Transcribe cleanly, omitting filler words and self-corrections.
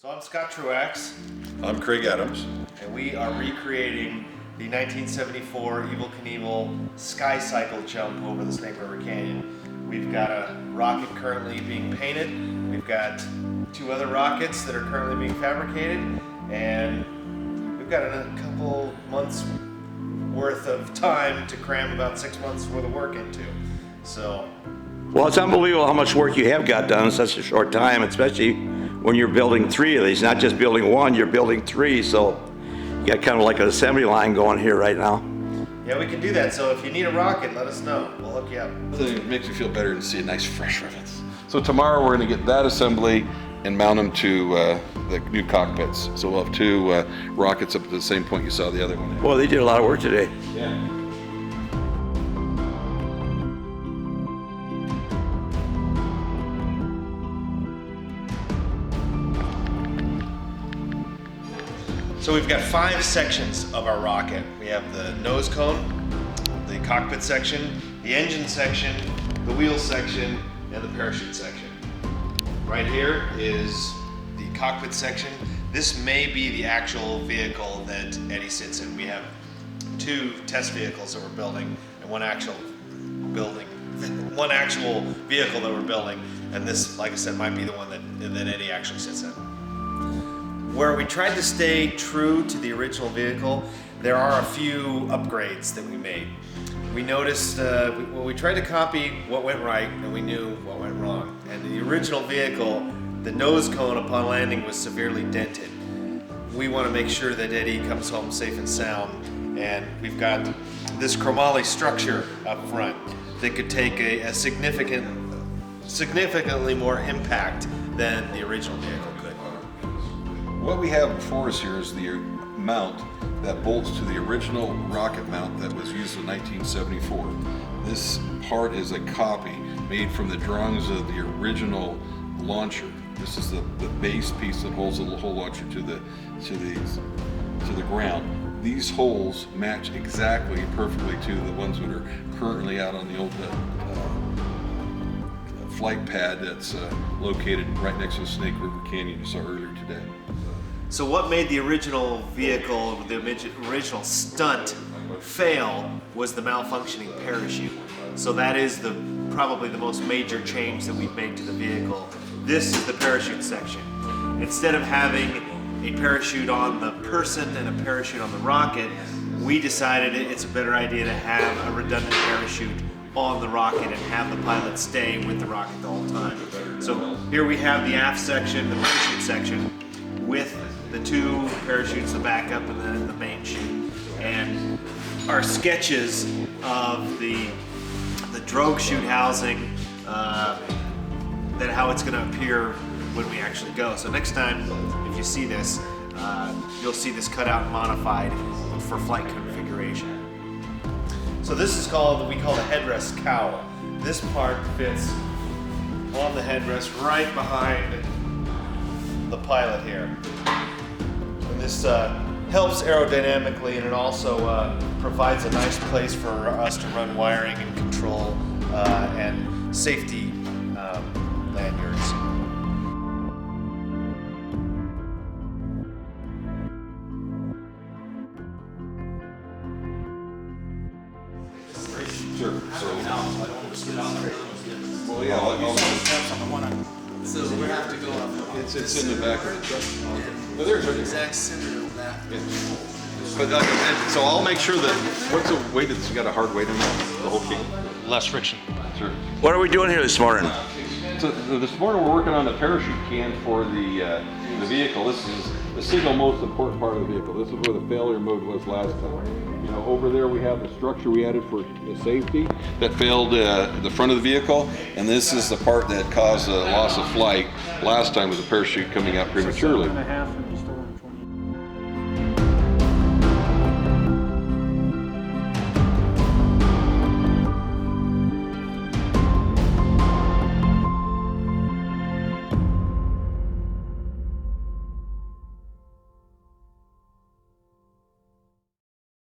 So I'm Scott Truax. I'm Craig Adams. And we are recreating the 1974 Evel Knievel sky cycle jump over the Snake River Canyon. We've got a rocket currently being painted. We've got two other rockets that are currently being fabricated. And we've got a couple months worth of time to cram about 6 months worth of work into. Well, it's unbelievable how much work you have got done in such a short time, especially when you're building three of these. Not just building one, you're building three, so you got kind of like an assembly line going here right now. Yeah, we can do that. So if you need a rocket, let us know. We'll hook you up. It makes me feel better to see a nice fresh rivets. So tomorrow we're going to get that assembly and mount them to the new cockpits. So we'll have two rockets up at the same point you saw the other one. Well, they did a lot of work today. Yeah. So we've got 5 sections of our rocket. We have the nose cone, the cockpit section, the engine section, the wheel section, and the parachute section. Right here is the cockpit section. This may be the actual vehicle that Eddie sits in. We have 2 test vehicles that we're building and one actual vehicle that we're building, and this, like I said, might be the one that Eddie actually sits in. Where we tried to stay true to the original vehicle, there are a few upgrades that we made. We noticed, we tried to copy what went right and we knew what went wrong. And in the original vehicle, the nose cone upon landing was severely dented. We want to make sure that Eddie comes home safe and sound, and we've got this chromoly structure up front that could take a significantly more impact than the original vehicle could. What we have before us here is the mount that bolts to the original rocket mount that was used in 1974. This part is a copy made from the drawings of the original launcher. This is the base piece that holds the whole launcher to the ground. These holes match exactly perfectly to the ones that are currently out on the old flight pad that's located right next to the Snake River Canyon you saw earlier today. So what made the original vehicle, the original stunt, fail was the malfunctioning parachute. So that is probably the most major change that we've made to the vehicle. This is the parachute section. Instead of having a parachute on the person and a parachute on the rocket, we decided it's a better idea to have a redundant parachute on the rocket and have the pilot stay with the rocket the whole time. So here we have the aft section, the parachute section, with the 2 parachutes, the backup and then the main chute, and our sketches of the drogue chute housing, that how it's going to appear when we actually go. So next time, if you see this, you'll see this cut out and modified for flight configuration. So this is we call the headrest cowl. This part fits on the headrest right behind the pilot here. And this helps aerodynamically, and it also provides a nice place for us to run wiring and control and safety lanyards. Sure. Well, yeah, so we have to go up. It's in the back of the truck. But there's The exact center of that. But so I'll make sure that what's the weight? It's got a hard weight in it, the whole kit. Less friction. Sure. What are we doing here this morning? So this morning we're working on the parachute can for the vehicle. This is the single most important part of the vehicle. This is where the failure mode was last time. You know, over there we have the structure we added for the safety that failed the front of the vehicle, and this is the part that caused the loss of flight last time, was the parachute coming out prematurely.